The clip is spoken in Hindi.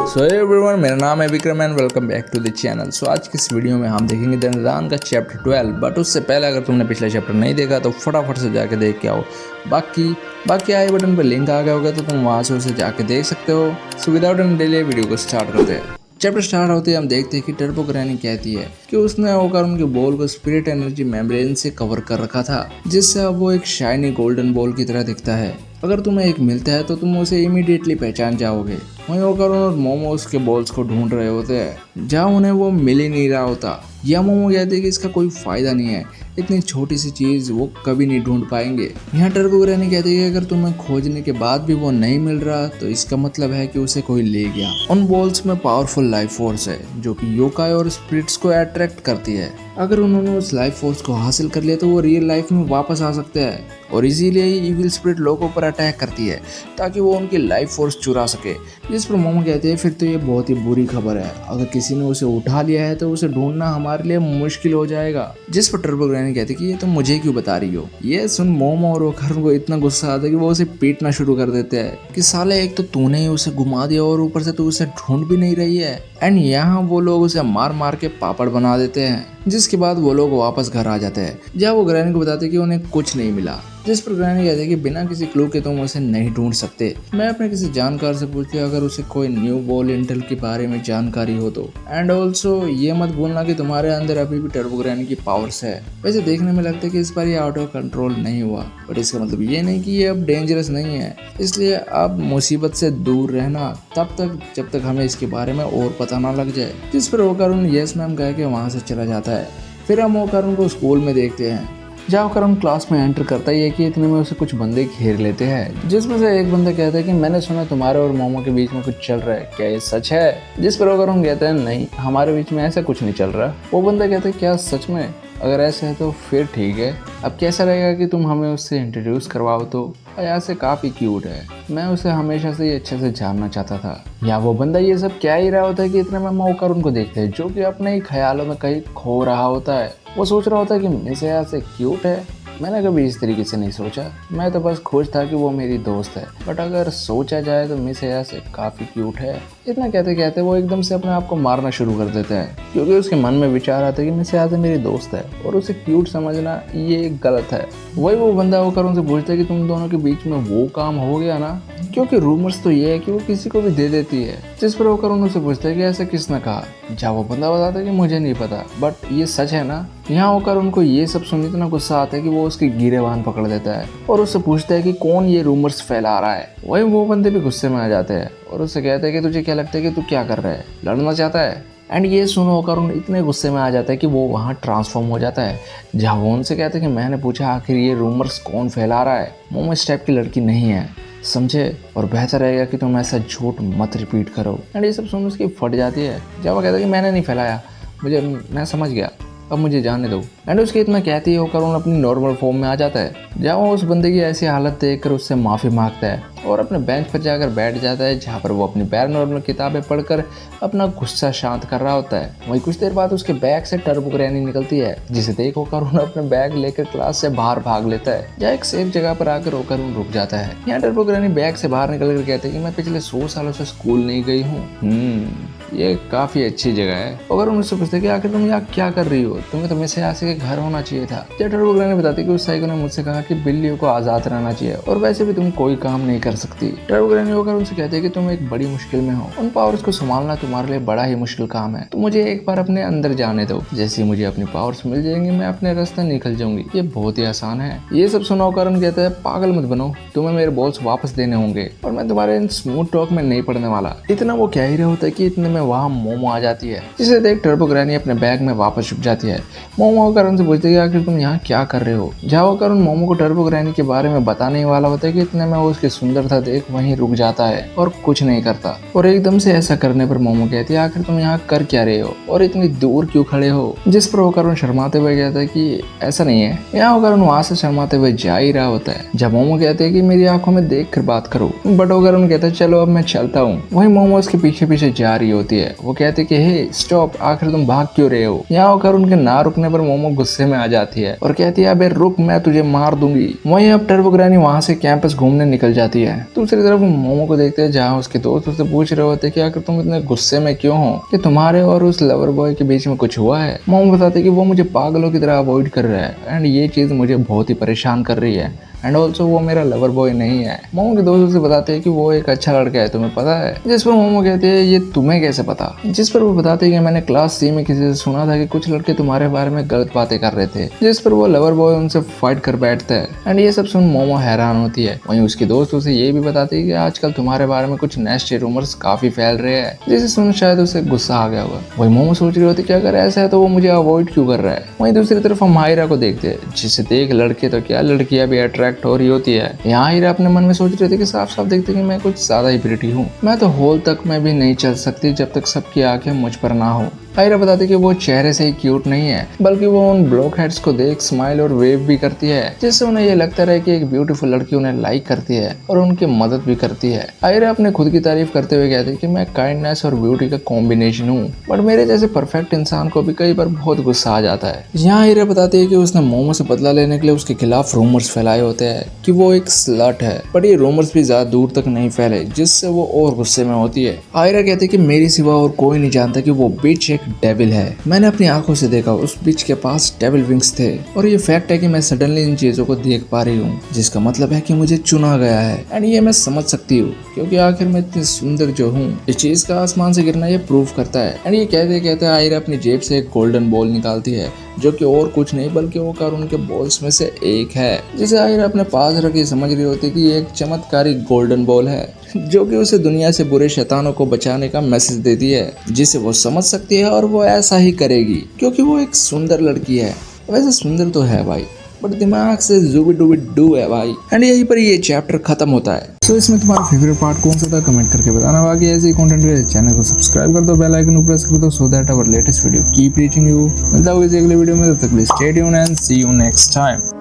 सो एवरीवन, मेरा नाम है Vikram and welcome back to the channel. So आज की इस वीडियो में हम देखेंगे दंडान का चैप्टर 12। बट उससे पहले अगर तुमने पिछला चैप्टर नहीं देखा तो फटाफट से जाके देख के आओ। बाकी आई बटन पर लिंक आ गया होगा तो तुम वहाँ से उसे जाके देख सकते हो। So without any delay video को स्टार्ट करते हैं। चैप्टर स्टार्ट होते ही हम देखते हैं कि टर्बो ग्रैनी कहती है कि उसने होकर उनके बॉल को स्पिरिट एनर्जी मेम्ब्रेन से कवर कर रखा था, जिससे अब वो एक शाइनी गोल्डन बॉल की तरह दिखता है। अगर तुम्हें एक मिलता है तो तुम उसे इमीडिएटली पहचान जाओगे। वहीं होकर और मोमो उसके बॉल्स को ढूंढ रहे होते हैं जहाँ उन्हें वो मिल ही नहीं रहा होता। यह मोमो कहते हैं कि इसका कोई फायदा नहीं है, इतनी छोटी सी चीज वो कभी नहीं ढूंढ पाएंगे। यहाँ टर्बो ग्रैनी कहती है कि अगर तुम्हें खोजने के बाद भी वो नहीं मिल रहा तो इसका मतलब है कि उसे कोई ले गया। उन बॉल्स में पावरफुल लाइफ फोर्स है जो कि योकाई और स्पिरिट्स को अट्रैक्ट करती है। अगर उन्होंने उस लाइफ फोर्स को हासिल कर लिया तो वो रियल लाइफ में वापस आ सकते हैं और इसीलिए ही इविल स्पिरिट लोगों पर अटैक करती है ताकि वो उनकी लाइफ फोर्स चुरा सके। जिस पर मोमो कहते हैं फिर तो ये बहुत ही बुरी खबर है, अगर किसी ने उसे उठा लिया है तो उसे ढूंढना हमारे लिए मुश्किल हो जाएगा। जिस पर टर्बो ग्रैनी कहती है कि ये तुम मुझे क्यों बता रही हो। ये सुन मोमो और ओकर को इतना गुस्सा आता है कि वो उसे पीटना शुरू कर देते हैं कि साले एक तो तूने ही उसे घुमा दिया और ऊपर से तू उसे ढूंढ भी नहीं रही है। एंड यहाँ वो लोग उसे मार मार के पापड़ बना देते हैं, जिसके बाद वो लोग वापस घर आ जाते हैं जहाँ वो ग्रैनी को बताते हैं कि उन्हें कुछ नहीं मिला। जिस पर ग्रैनी कहते हैं कि बिना किसी क्लू के तुम उसे नहीं ढूंढ सकते। मैं अपने किसी जानकार से पूछती अगर उसे कोई न्यू बॉल इंटेल के बारे में जानकारी हो तो। एंड ऑल्सो ये मत भूलना कि तुम्हारे अंदर अभी भी टर्बो ग्रैनी की पावर्स है। वैसे देखने में लगता है कि इस बार ये आउट ऑफ कंट्रोल नहीं हुआ, बट इसका मतलब ये नहीं कि ये अब डेंजरस नहीं है। इसलिए अब मुसीबत से दूर रहना तब तक जब तक हमें इसके बारे में और पता ना लग जाए। जिस पर वोकर यस मैम कह के वहाँ से चला जाता है। फिर हम वोकर को स्कूल में देखते हैं जहाँ करण क्लास में एंटर करता ही है कि इतने में उसे कुछ बंदे घेर लेते हैं, जिसमें से एक बंदा कहता है कि मैंने सुना तुम्हारे और मोमो के बीच में कुछ चल रहा है, क्या ये सच है। जिस पर वो करण कहता है नहीं, हमारे बीच में ऐसा कुछ नहीं चल रहा। वो बंदा कहता है क्या सच में, अगर ऐसा है तो फिर ठीक है। अब कैसा रहेगा कि तुम हमें उससे इंट्रोड्यूस करवाओ तो। यहाँ से काफ़ी क्यूट है, मैं उसे हमेशा से अच्छे से जानना चाहता था। या वो बंदा ये सब क्या ही रहा होता है कि इतने में मौका उनको देखते हैं जो कि अपने ही ख्यालों में कहीं खो रहा होता है। वो सोच रहा होता है कि मिस यहाँ से क्यूट है। मैंने कभी इस तरीके से नहीं सोचा, मैं तो बस खुश था कि वो मेरी दोस्त है, बट अगर सोचा जाए तो मिस हेया से काफ़ी क्यूट है। इतना कहते कहते वो एकदम से अपने आप को मारना शुरू कर देता है क्योंकि उसके मन में विचार आता है कि मिस हेया से मेरी दोस्त है और उसे क्यूट समझना ये गलत है। वही वो बंदा होकर उनसे पूछता है कि तुम दोनों के बीच में वो काम हो गया ना, क्योंकि रूमर्स तो ये है कि वो किसी को भी दे देती है। जिस पर होकर उनसे पूछता है कि ऐसा किसने कहा। जहाँ वो बंदा बताता है कि मुझे नहीं पता, बट ये सच है ना। यहाँ होकर उनको ये सब सुन इतना गुस्सा आता है कि वो उसकी गिरेबान पकड़ देता है और उससे पूछता है कि कौन ये रूमर्स फैला रहा है। वही वो बंदे भी गुस्से में आ जाते हैं और उससे कहते हैं कि तुझे क्या लगता है कि तू क्या कर रहा है, लड़ना चाहता है। एंड ये सुनो होकर उन इतने गुस्से में आ जाता है कि वो वहाँ ट्रांसफॉर्म हो जाता है। जहाँ वो उनसे कहते हैं कि मैंने पूछा आखिर ये रूमर्स कौन फैला रहा है, मोमो इस टाइप की लड़की नहीं है, समझे, और बेहतर रहेगा कि तुम ऐसा झूठ मत रिपीट करो। एंड ये सब सुन उसकी फट जाती है जब वो कहता है कि मैंने नहीं फैलाया, मैं समझ गया, अब मुझे जाने दो। एंड उसकी इतना कहती है होकर उन अपनी नॉर्मल फॉर्म में आ जाता है जहाँ वो उस बंदे की ऐसी हालत देखकर उससे माफ़ी मांगता है और अपने बेंच पर जाकर बैठ जाता है जहाँ पर वो अपनी पैरानॉर्मल किताबें पढ़कर अपना गुस्सा शांत कर रहा होता है। वहीं कुछ देर बाद उसके बैग से टर्बो ग्रैनी निकलती है जिसे देख होकर उन अपने बैग लेकर क्लास से बाहर भाग लेता है जहाँ एक सेफ जगह पर आकर होकर उन रुक जाता है। यहाँ टर्बो ग्रैनी बैग से बाहर निकल कर कहते हैं कि मैं पिछले 100 सालों से स्कूल नहीं गई हूँ, ये काफ़ी अच्छी जगह है। अगर उनसे पूछते कि आखिर तुम यहाँ क्या कर रही हो, तुम्हें तो मिस हेया के घर होना चाहिए था। टर्बो ग्रैनी बताती कि उस साइको ने मुझसे कहा कि बिल्लियों को आज़ाद रहना चाहिए और वैसे भी तुम कोई काम नहीं कर सकती। टर्बो ग्रैनी होकर उनसे कहते हैं कि तुम एक बड़ी मुश्किल में हो, उन पावर्स को संभालना तुम्हारे लिए बड़ा ही मुश्किल काम है, तो मुझे एक बार अपने अंदर जाने दो, जैसे ही मुझे अपनी पावर्स मिल जाएंगी मैं अपने रास्ते निकल जाऊंगी, ये बहुत ही आसान है। ये सब सुना होकर उन कहते हैं पागल मत बनो, तुम्हें मेरे बॉल्स वापस देने होंगे और मैं तुम्हारे इन स्मूथ टॉक में नहीं पड़ने वाला। इतना वो कह ही रहा होता है कि इतने में वहाँ मोमो आ जाती है जिसे देख टर्बो ग्रैनी अपने बैग में वापस छुप जाती है। मोमो होकर उनसे पूछते हैं आखिर तुम यहाँ क्या कर रहे हो। जहाँ होकर उन मोमो को टर्बो ग्रैनी के बारे में बताने वाला होता है कि इतने में वो उसकी सुंदरता देख वहीं रुक जाता है और कुछ नहीं करता। और एकदम से ऐसा करने पर मोमो कहती है आखिर तुम यहाँ कर क्या रहे हो और इतनी दूर क्यों खड़े हो। जिस पर होकर शर्माते हुए कहता है कि ऐसा नहीं है। यहाँ होकर वहां से शर्माते हुए जा ही रहा होता है जब मोमो कहते हैं कि मेरी आंखों में देख कर बात करो, बट होकर कहता है चलो अब मैं चलता हूँ। वही मोमो उसके पीछे पीछे जा रही होती है। वो कहते कि हे स्टॉप, आखिर तुम भाग क्यों रहे हो। यहाँ होकर उनके ना रुकने पर मोमो गुस्से में आ जाती है और कहती है अबे रुक मैं तुझे मार दूंगी। वहीं अब टर्बो ग्रैनी वहां से कैंपस घूमने निकल जाती है। दूसरी तरफ मोमो को देखते हैं जहाँ उसके दोस्त उससे पूछ रहे होते कि आखिर तुम इतने गुस्से में क्यों हो, कि तुम्हारे और उस लवर बॉय के बीच में कुछ हुआ है। मोमो बताते कि वो मुझे पागलों की तरह अवॉइड कर रहा है एंड ये चीज मुझे बहुत ही परेशान कर रही है एंड ऑल्सो वो मेरा लवर बॉय नहीं है। मोमो के दोस्त उसे बताते हैं कि वो एक अच्छा लड़का है, तुम्हें पता है। जिस पर मोमो कहते हैं ये तुम्हें कैसे पता। जिस पर वो बताते हैं कि मैंने क्लास सी में किसी से सुना था कि कुछ लड़के तुम्हारे बारे में गलत बातें कर रहे थे। जिस पर वो लवर बॉय उनसे फाइट कर बैठता है एंड ये सब सुन मोमो हैरान होती है। वहीं उसके दोस्त उसे ये भी बताते हैं कि आजकल तुम्हारे बारे में कुछ नेस्टी रूमर्स काफी फैल रहे हैं, जिसे सुन शायद उसे गुस्सा आ गया होगा। वही मोमो सोच रही होती कि अगर ऐसा है तो वो मुझे अवॉइड क्यों कर रहा है। वहीं दूसरी तरफ हम हायरा को देखते हैं, जिसे देख लड़के तो क्या लड़कियां भी अट्रैक्ट हो रही होती है। यहाँ हीरा अपने मन में सोच रहे थे कि साफ साफ देखते कि मैं कुछ ज्यादा ही प्रिटी हूँ, मैं तो हॉल तक में भी नहीं चल सकती जब तक सबकी आंखें मुझ पर ना हो। हायरा बताती कि वो चेहरे से ही क्यूट नहीं है बल्कि वो उन ब्लॉक हेड्स को देख स्माइल और वेव भी करती है, जिससे उन्हें ये लगता रहे कि एक ब्यूटीफुल लड़की उन्हें लाइक करती है और उनकी मदद भी करती है। हायरा अपने खुद की तारीफ करते हुए कहती है कि मैं काइंडनेस और ब्यूटी का कॉम्बिनेशन हूँ, बट मेरे जैसे परफेक्ट इंसान को भी कई बार बहुत गुस्सा आ जाता है। यहाँ हायरा बताती है कि उसने मोमो से बदला लेने के लिए उसके खिलाफ रूमर्स फैलाए होते हैं कि वो एक स्लट है, बट ये रूमर्स भी ज्यादा दूर तक नहीं फैले, जिससे वो और गुस्से में होती है। हायरा कहती है कि मेरे सिवा और कोई नहीं जानता कि वो बिच एक डेविल है। मैंने अपनी आंखों से देखा उस बिच के पास डेविल विंग्स थे और ये फैक्ट है कि मैं सडनली इन चीजों को देख पा रही हूँ, जिसका मतलब है कि मुझे चुना गया है एंड ये मैं समझ सकती हूँ क्योंकि आखिर मैं इतनी सुंदर जो हूँ। इस चीज का आसमान से गिरना ये प्रूव करता है। एंड ये कहते कहते हायरा अपनी जेब से एक गोल्डन बॉल निकालती है जो कि और कुछ नहीं बल्कि वो कारून के बॉल्स में से एक है, जिसे हायरा अपने पास रखी समझ रही होती कि ये एक चमत्कारी गोल्डन बॉल है जो कि उसे दुनिया से बुरे शैतानों को बचाने का मैसेज देती है, जिसे वो समझ सकती है और वो ऐसा ही करेगी क्योंकि वो एक सुंदर लड़की है। वैसे सुंदर तो है भाई, बट दिमाग से जुबी डूबी डू है भाई। एंड यहीं पर ये चैप्टर खत्म होता है। सो इसमें तुम्हारा फेवरेट पार्ट कौन सा था कमेंट करके बताना। बाकी ऐसे ही कंटेंट के लिए चैनल को सब्सक्राइब कर दो, बेल आइकन प्रेस कर दो so that our latest video keep reaching you. मिलता होगा अगले वीडियो में, तब तक stay tuned and see you next time.